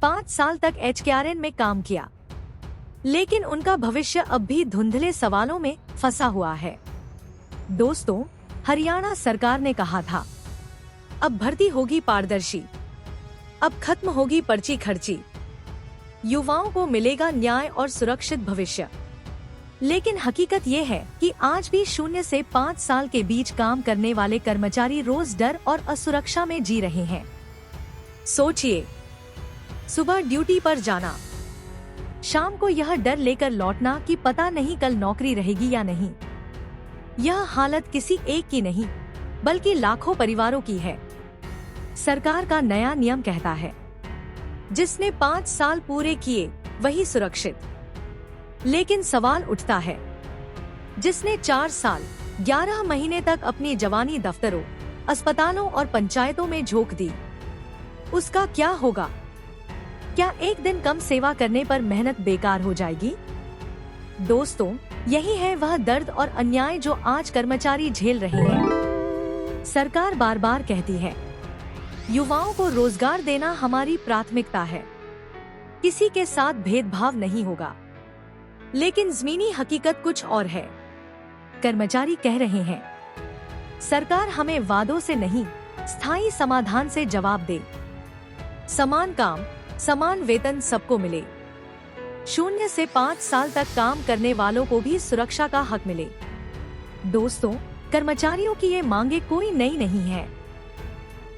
5 साल तक एचकेआरएन में काम किया, लेकिन उनका भविष्य अब भी धुंधले सवालों में फंसा हुआ है। दोस्तों, हरियाणा सरकार ने कहा था, अब भर्ती होगी पारदर्शी, अब खत्म होगी पर्ची खर्ची, युवाओं को मिलेगा न्याय और सुरक्षित भविष्य। लेकिन हकीकत ये है कि आज भी 0 से 5 साल के बीच काम करने वाले कर्मचारी रोज डर और असुरक्षा में जी रहे हैं। सोचिए, सुबह ड्यूटी पर जाना, शाम को यह डर लेकर लौटना कि पता नहीं कल नौकरी रहेगी या नहीं। यह हालत किसी एक की नहीं, बल्कि लाखों परिवारों की है। सरकार का नया नियम कहता है, जिसने 5 साल पूरे किए वही सुरक्षित। लेकिन सवाल उठता है, जिसने 4 साल 11 महीने तक अपनी जवानी दफ्तरों, अस्पतालों और पंचायतों में झोंक दी, उसका क्या होगा? क्या एक दिन कम सेवा करने पर मेहनत बेकार हो जाएगी? दोस्तों, यही है वह दर्द और अन्याय जो आज कर्मचारी झेल रहे हैं। सरकार बार बार कहती है, युवाओं को रोजगार देना हमारी प्राथमिकता है, किसी के साथ भेदभाव नहीं होगा। लेकिन ज़मीनी हकीकत कुछ और है। कर्मचारी कह रहे हैं, सरकार हमें वादों से नहीं, स्थायी समाधान से जवाब दे। समान काम, समान वेतन सबको मिले। 0 से 5 साल तक काम करने वालों को भी सुरक्षा का हक मिले। दोस्तों, कर्मचारियों की ये मांगे कोई नई नहीं है।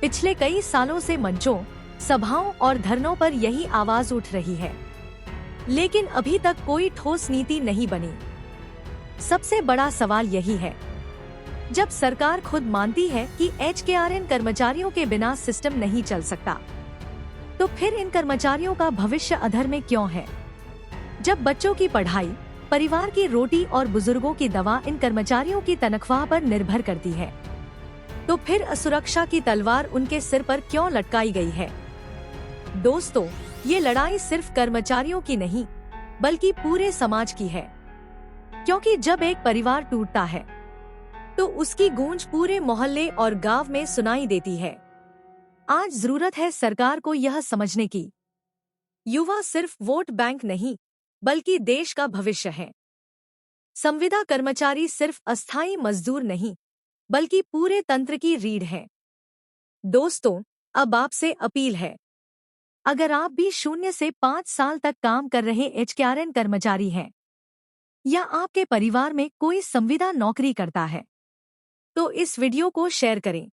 पिछले कई सालों से मंचों, सभाओं और धरनों पर यही आवाज उठ रही है, लेकिन अभी तक कोई ठोस नीति नहीं बनी। सबसे बड़ा सवाल यही है, जब सरकार खुद मानती है कि एचकेआरएन कर्मचारियों के बिना सिस्टम नहीं चल सकता, तो फिर इन कर्मचारियों का भविष्य अधर में क्यों है? जब बच्चों की पढ़ाई, परिवार की रोटी और बुजुर्गों की दवा इन कर्मचारियों की तनख्वाह पर निर्भर करती है, तो फिर असुरक्षा की तलवार उनके सिर पर क्यों लटकाई गई है? दोस्तों, ये लड़ाई सिर्फ कर्मचारियों की नहीं, बल्कि पूरे समाज की है। क्योंकि जब एक परिवार टूटता है, तो उसकी गूंज पूरे मोहल्ले और गांव में सुनाई देती है। आज जरूरत है सरकार को यह समझने की, युवा सिर्फ वोट बैंक नहीं, बल्कि देश का भविष्य है। संविदा कर्मचारी सिर्फ अस्थायी मजदूर नहीं, बल्कि पूरे तंत्र की रीढ़ है। दोस्तों, अब आपसे अपील है, अगर आप भी 0 से 5 साल तक काम कर रहे एचकेआरएन कर्मचारी हैं, या आपके परिवार में कोई संविदा नौकरी करता है, तो इस वीडियो को शेयर करें।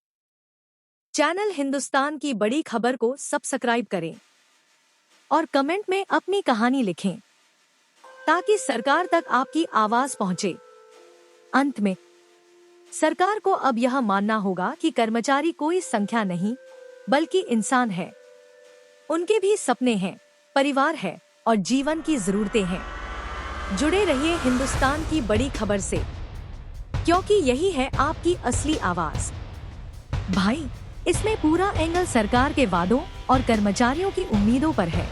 चैनल हिंदुस्तान की बड़ी खबर को सब्सक्राइब करें और कमेंट में अपनी कहानी लिखें, ताकि सरकार तक आपकी आवाज पहुंचे। अंत में, सरकार को अब यह मानना होगा कि कर्मचारी कोई संख्या नहीं, बल्कि इंसान है। उनके भी सपने हैं, परिवार है और जीवन की जरूरतें हैं। जुड़े रहिए हिंदुस्तान की बड़ी खबर से, क्योंकि यही है आपकी असली आवाज। भाई, इसमें पूरा एंगल सरकार के वादों और कर्मचारियों की उम्मीदों पर है।